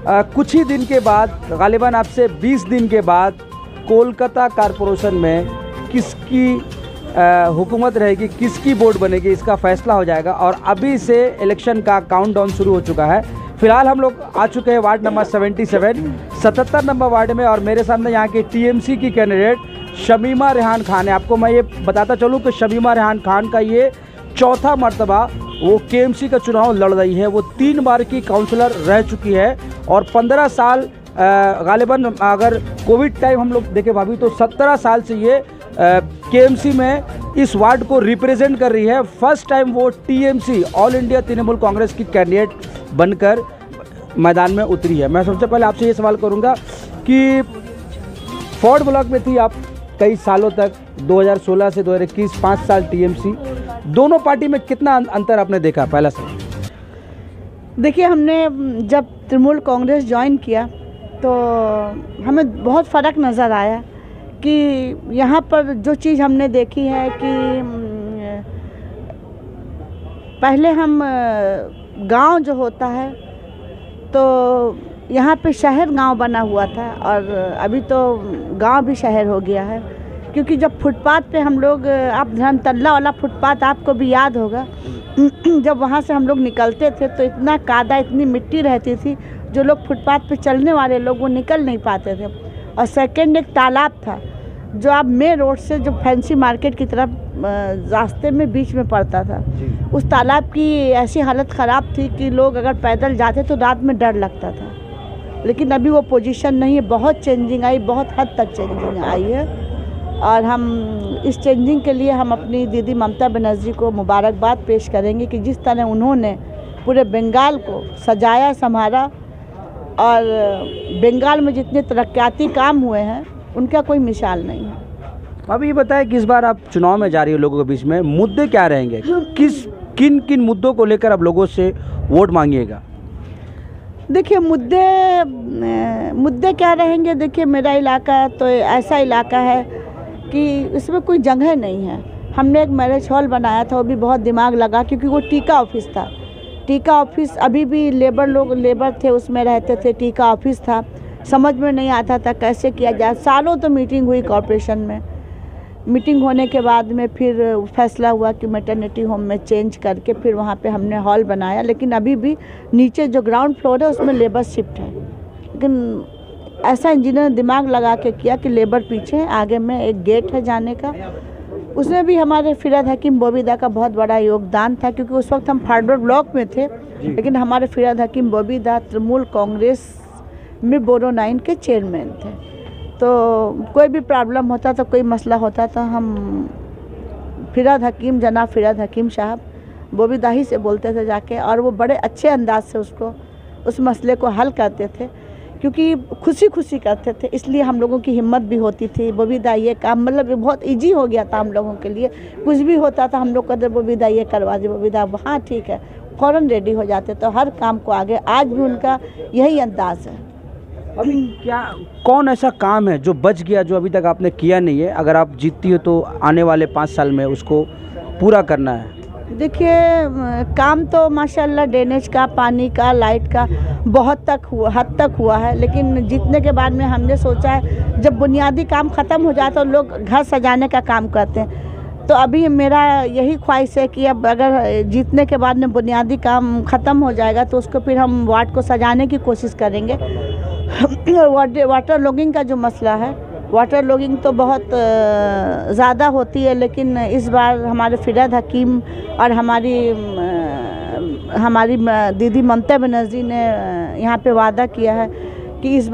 कुछ ही दिन के बाद, गालिबन आपसे 20 दिन के बाद कोलकाता कॉरपोरेशन में किसकी हुकूमत रहेगी, किसकी बोर्ड बनेगी, इसका फैसला हो जाएगा। और अभी से इलेक्शन का काउंटडाउन शुरू हो चुका है। फिलहाल हम लोग आ चुके हैं वार्ड नंबर 77 नंबर वार्ड में, और मेरे सामने यहाँ की टीएमसी की कैंडिडेट शमीमा रेहान खान है। आपको मैं ये बताता चलूँ कि शमीमा रेहान खान का ये चौथा मर्तबा वो केएमसी का चुनाव लड़ रही है। वो 3 बार की काउंसलर रह चुकी है और 15 साल गालिबन अगर कोविड टाइम हम लोग देखें भाभी तो 17 साल से ये केएमसी में इस वार्ड को रिप्रेजेंट कर रही है। फर्स्ट टाइम वो TMC all India Trinamool Congress की कैंडिडेट बनकर मैदान में उतरी है। मैं सबसे पहले आपसे ये सवाल करूंगा कि फोर्ट ब्लॉक में थी आप कई सालों तक, 2016 से 2021 5 साल टीएमसी, दोनों पार्टी में कितना अंतर आपने देखा? पहला सवाल। देखिए, हमने जब तृणमूल कांग्रेस ज्वाइन किया तो हमें बहुत फ़र्क नज़र आया कि यहाँ पर जो चीज़ हमने देखी है कि पहले हम गांव जो होता है तो यहाँ पे शहर गांव बना हुआ था और अभी तो गांव भी शहर हो गया है। क्योंकि जब फुटपाथ पे हम लोग, आप धर्मतल्ला वाला फुटपाथ आपको भी याद होगा, जब वहाँ से हम लोग निकलते थे तो इतना कादा, इतनी मिट्टी रहती थी, जो लोग फुटपाथ पे चलने वाले लोग वो निकल नहीं पाते थे। और सेकंड एक तालाब था जो आप मेन रोड से जो फैंसी मार्केट की तरफ रास्ते में बीच में पड़ता था। उस तालाब की ऐसी हालत ख़राब थी कि लोग अगर पैदल जाते तो रात में डर लगता था। लेकिन अभी वो पोजीशन नहीं है, बहुत चेंजिंग आई, बहुत हद तक चेंजिंग आई है। और हम इस चेंजिंग के लिए हम अपनी दीदी ममता बनर्जी को मुबारकबाद पेश करेंगे कि जिस तरह उन्होंने पूरे बंगाल को सजाया संभाला और बंगाल में जितने तरक्याती काम हुए हैं उनका कोई मिसाल नहीं है। अब ये बताएं कि इस बार आप चुनाव में जा रही हो, लोगों के बीच में मुद्दे क्या रहेंगे, किन किन मुद्दों को लेकर आप लोगों से वोट मांगिएगा? देखिए, मुद्दे क्या रहेंगे? देखिए, मेरा इलाका तो ऐसा इलाका है कि इसमें कोई जगह नहीं है। हमने एक मैरिज हॉल बनाया था, वो भी बहुत दिमाग लगा क्योंकि वो टीका ऑफिस था। टीका ऑफिस अभी भी लेबर थे उसमें रहते थे, टीका ऑफिस था, समझ में नहीं आता था कैसे किया जाए। सालों तो मीटिंग हुई कॉरपोरेशन में, मीटिंग होने के बाद में फिर फैसला हुआ कि मैटरनिटी होम में चेंज करके फिर वहाँ पे हमने हॉल बनाया। लेकिन अभी भी नीचे जो ग्राउंड फ्लोर है उसमें लेबर शिफ्ट है। लेकिन ऐसा इंजीनियर ने दिमाग लगा के किया कि लेबर पीछे है, आगे में एक गेट है जाने का। उसमें भी हमारे फिराद हकीम बॉबीदा का बहुत बड़ा योगदान था क्योंकि उस वक्त हम फार्डर ब्लॉक में थे। लेकिन हमारे फिराद हकीम बॉबीदा तृणमूल कांग्रेस में बोरो 9 के चेयरमैन थे। तो कोई भी प्रॉब्लम होता तो कोई मसला होता तो हम फिराद हकीम, जनाब फिराद हकीम साहब बॉबीदा ही से बोलते थे जाके, और वो बड़े अच्छे अंदाज से उस मसले को हल करते थे क्योंकि खुशी खुशी करते थे। इसलिए हम लोगों की हिम्मत भी होती थी। बॉबीदा ये काम मतलब बहुत इजी हो गया था हम लोगों के लिए। कुछ भी होता था हम लोग कहते बॉबीदा ये करवा दे, बॉबीदा हाँ ठीक है, फ़ौरन रेडी हो जाते। तो हर काम को आगे, आज भी उनका यही अंदाज है। अभी कौन ऐसा काम है जो बच गया, जो अभी तक आपने किया नहीं है? अगर आप जीतती हो तो आने वाले 5 साल में उसको पूरा करना है। देखिए, काम तो माशाल्लाह ड्रेनेज का, पानी का, लाइट का बहुत हद तक हुआ है। लेकिन जीतने के बाद में हमने सोचा है जब बुनियादी काम ख़त्म हो जाता तो लोग घर सजाने का काम करते हैं। तो अभी मेरा यही ख्वाहिश है कि अब अगर जीतने के बाद में बुनियादी काम ख़त्म हो जाएगा तो उसको फिर हम वार्ड को सजाने की कोशिश करेंगे। वाटर लॉगिंग का जो मसला है, वाटर लॉगिंग तो बहुत ज़्यादा होती है। लेकिन इस बार हमारे फिराद हकीम और हमारी दीदी ममता बनर्जी ने यहाँ पे वादा किया है कि इस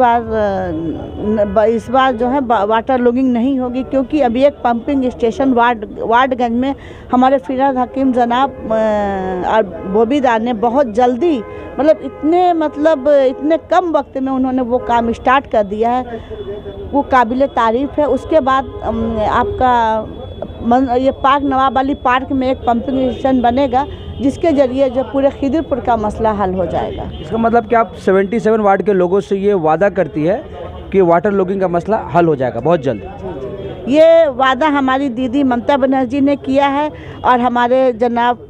बार जो है वाटर लॉगिंग नहीं होगी। क्योंकि अभी एक पंपिंग स्टेशन वार्डगंज में हमारे फिराद हकीम जनाब और बॉबीदा ने बहुत जल्दी इतने कम वक्त में उन्होंने वो काम स्टार्ट कर दिया है, वो काबिल तारीफ़ है। उसके बाद आपका ये पार्क नवाब अली पार्क में एक पंपिंग स्टेशन बनेगा जिसके ज़रिए जो पूरे खिदरपुर का मसला हल हो जाएगा। इसका मतलब कि आप 77 वार्ड के लोगों से ये वादा करती है कि वाटर लॉगिंग का मसला हल हो जाएगा बहुत जल्द? ये वादा हमारी दीदी ममता बनर्जी ने किया है और हमारे जनाब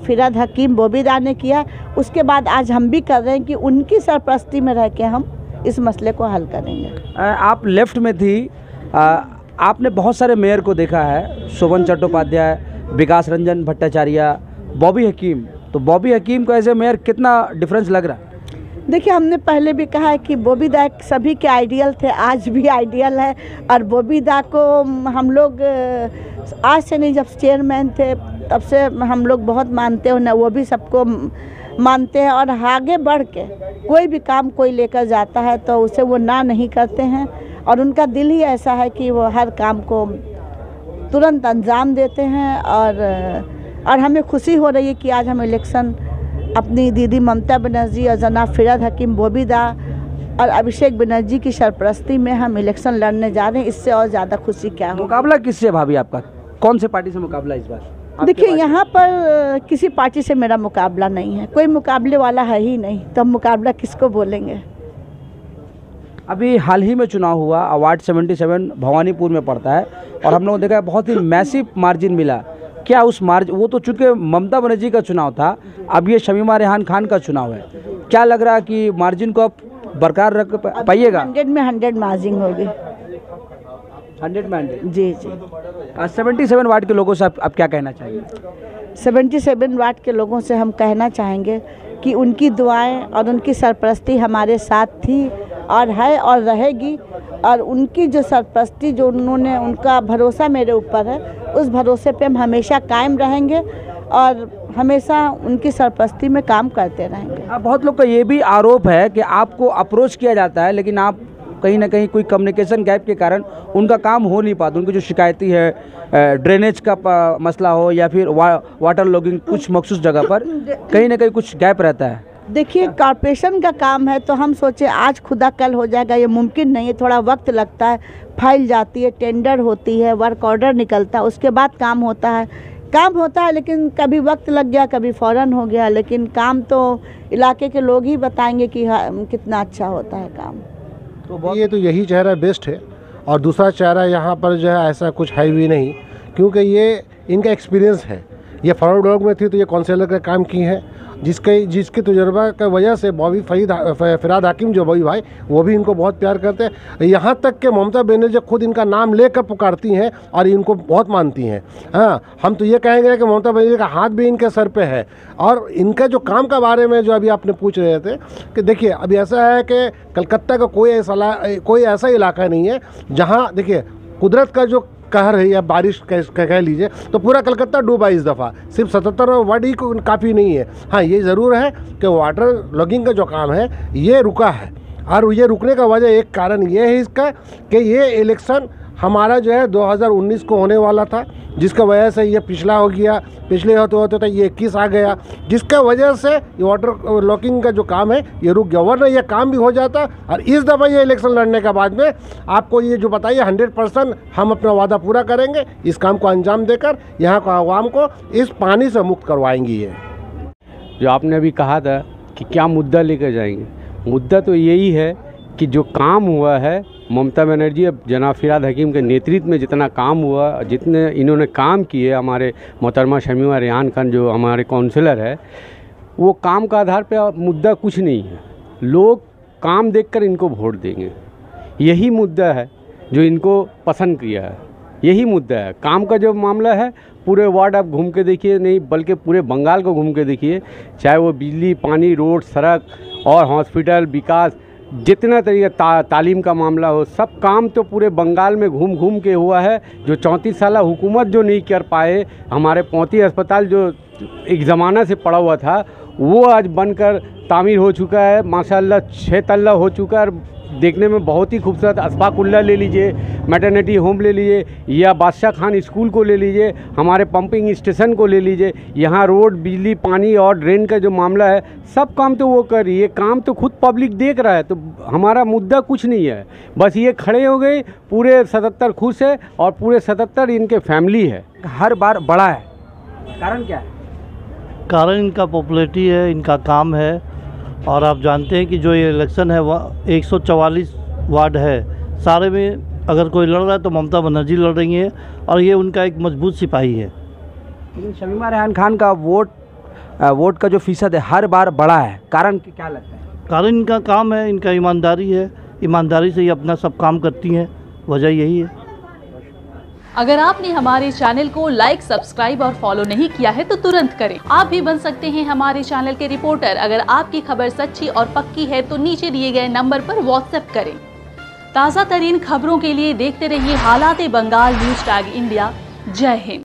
फिराद हकीम बोबीदा ने किया है। उसके बाद आज हम भी कर रहे हैं कि उनकी सरपरस्ती में रह के हम इस मसले को हल करेंगे। आप लेफ्ट में थी, आपने बहुत सारे मेयर को देखा है, शोभन चट्टोपाध्याय, विकास रंजन भट्टाचार्य, बॉबी हकीम। तो बॉबी हकीम को एज ए मेयर कितना डिफरेंस लग रहा है? देखिए, हमने पहले भी कहा है कि बोबीदा सभी के आइडियल थे, आज भी आइडियल है। और बोबीदा को हम लोग आज से नहीं, जब चेयरमैन थे तब से हम लोग बहुत मानते हैं, वो भी सबको मानते हैं। और आगे बढ़ के कोई भी काम कोई लेकर जाता है तो उसे वो ना नहीं करते हैं। और उनका दिल ही ऐसा है कि वो हर काम को तुरंत अंजाम देते हैं। और हमें खुशी हो रही है कि आज हम इलेक्शन अपनी दीदी ममता बनर्जी और जनाब फिराद हकीम बोबीदा और अभिषेक बनर्जी की सरपरस्ती में हम इलेक्शन लड़ने जा रहे हैं। इससे और ज़्यादा खुशी क्या हो। मुकाबला किससे भाभी आपका? कौन से पार्टी से मुकाबला इस बार? देखिए, यहाँ पर किसी पार्टी से मेरा मुकाबला नहीं है, कोई मुकाबले वाला है ही नहीं, तो हम मुकाबला किसको बोलेंगे। अभी हाल ही में चुनाव हुआ, वार्ड 77 भवानीपुर में पड़ता है, और हम लोगों ने देखा बहुत ही मैसिव मार्जिन मिला। क्या उस मार्जिन, वो तो चूँकि ममता बनर्जी का चुनाव था, अब ये शमीमा रेहान खान का चुनाव है, क्या लग रहा है कि मार्जिन को आप बरकरार रख पाइएगा? 100 में 100 मार्जिन होगी। 100 में 100? जी जी। 77 वार्ड के लोगों से आप क्या कहना चाहेंगे? 77 वार्ड के लोगों से हम कहना चाहेंगे कि उनकी दुआएं और उनकी सरपरस्ती हमारे साथ थी और है और रहेगी। और उनकी जो सरपरस्ती, जो उन्होंने, उनका भरोसा मेरे ऊपर है, उस भरोसे पे हम हमेशा कायम रहेंगे और हमेशा उनकी सरपरस्ती में काम करते रहेंगे। अब बहुत लोग का ये भी आरोप है कि आपको अप्रोच किया जाता है, लेकिन आप कहीं ना कहीं कोई कम्युनिकेशन गैप के कारण उनका काम हो नहीं पाता। उनकी जो शिकायती है, ड्रेनेज का मसला हो या फिर वाटर लॉगिंग, कुछ मखसूस जगह पर कहीं ना कहीं कुछ गैप रहता है। देखिए, कॉर्पोरेशन का काम है तो हम सोचे आज खुदा कल हो जाएगा, ये मुमकिन नहीं है। थोड़ा वक्त लगता है, फाइल जाती है, टेंडर होती है, वर्क ऑर्डर निकलता है, उसके बाद काम होता है। लेकिन कभी वक्त लग गया, कभी फ़ौरन हो गया। लेकिन काम तो इलाके के लोग ही बताएंगे कि कितना अच्छा होता है काम। तो ये तो यही चेहरा बेस्ट है, और दूसरा चेहरा यहाँ पर जो है ऐसा कुछ है भी नहीं, क्योंकि ये इनका एक्सपीरियंस है। ये फॉरवर्ड ब्लॉक में थी तो ये काउंसिलर का काम की है, जिसके तजुर्बा की वजह से बॉबी फिराद हकीम, जो बॉबी भाई, वो भी इनको बहुत प्यार करते हैं। यहाँ तक कि ममता बनर्जी खुद इनका नाम लेकर पुकारती हैं और इनको बहुत मानती हैं। हाँ, हम तो ये कहेंगे कि ममता बनर्जी का हाथ भी इनके सर पे है। और इनका जो काम का बारे में जो अभी आपने पूछ रहे थे, कि देखिए अभी ऐसा है कि कलकत्ता का कोई ऐसा इलाका नहीं है जहाँ, देखिए, कुदरत का जो कहर है या बारिश कह लीजिए, तो पूरा कलकत्ता डूबा इस दफ़ा। सिर्फ 77 वार्ड ही काफ़ी नहीं है। हाँ, ये ज़रूर है कि वाटर लॉगिंग का जो काम है ये रुका है, और ये रुकने का वजह, एक कारण ये है इसका कि ये इलेक्शन हमारा जो है 2019 को होने वाला था, जिसका वजह से ये पिछला हो गया। पिछले होते होते तो ये 21 आ गया, जिसका वजह से ये वाटर लॉकिंग का जो काम है ये रुक गया, वरना ये काम भी हो जाता। और इस दफ़ा ये इलेक्शन लड़ने के बाद में आपको ये जो बताइए 100% हम अपना वादा पूरा करेंगे, इस काम को अंजाम देकर यहाँ को आवाम को इस पानी से मुक्त करवाएंगे। ये जो आपने अभी कहा था कि क्या मुद्दा लेकर जाएंगे, मुद्दा तो यही है कि जो काम हुआ है ममता बनर्जी अब जनाब फिराद हकीम के नेतृत्व में जितना काम हुआ, जितने इन्होंने काम किए, हमारे मोहतरमा शमीमा रेहान खान जो हमारे काउंसिलर है, वो काम का आधार पे मुद्दा कुछ नहीं है। लोग काम देखकर इनको वोट देंगे, यही मुद्दा है जो इनको पसंद किया है, यही मुद्दा है। काम का जो मामला है, पूरे वार्ड आप घूम के देखिए, नहीं बल्कि पूरे बंगाल को घूम के देखिए, चाहे वो बिजली, पानी, रोड, सड़क और हॉस्पिटल, विकास, जितना तरीका तालीम का मामला हो, सब काम तो पूरे बंगाल में घूम घूम के हुआ है। जो 34 साल हुकूमत जो नहीं कर पाए, हमारे पोती अस्पताल जो एक ज़माना से पड़ा हुआ था, वो आज बनकर तामीर हो चुका है। माशाल्लाह 6 तल्ला हो चुका है, देखने में बहुत ही खूबसूरत। अस्फाकुल्ला ले लीजिए, मैटरनिटी होम ले लीजिए, या बादशाह खान स्कूल को ले लीजिए, हमारे पंपिंग स्टेशन को ले लीजिए, यहाँ रोड, बिजली, पानी और ड्रेन का जो मामला है, सब काम तो वो कर रही है। काम तो खुद पब्लिक देख रहा है। तो हमारा मुद्दा कुछ नहीं है, बस ये खड़े हो गए। पूरे 77 खुश है और पूरे 77 इनके फैमिली है। हर बार बड़ा है, कारण क्या है? कारण इनका पॉपुलैरिटी है, इनका काम है। और आप जानते हैं कि जो ये इलेक्शन है वह 144 वार्ड है, सारे में अगर कोई लड़ रहा है तो ममता बनर्जी लड़ रही है और ये उनका एक मजबूत सिपाही है। लेकिन शमीमा रेहान खान का वोट का जो फीसद है हर बार बढ़ा है, कारण क्या लगता है? कारण इनका काम है, इनका ईमानदारी है, ईमानदारी से ही अपना सब काम करती हैं, वजह यही है। अगर आपने हमारे चैनल को लाइक, सब्सक्राइब और फॉलो नहीं किया है तो तुरंत करें। आप भी बन सकते हैं हमारे चैनल के रिपोर्टर। अगर आपकी खबर सच्ची और पक्की है तो नीचे दिए गए नंबर पर व्हाट्सएप करें। ताज़ा तरीन खबरों के लिए देखते रहिए हालात बंगाल न्यूज़ टैग इंडिया। जय हिंद।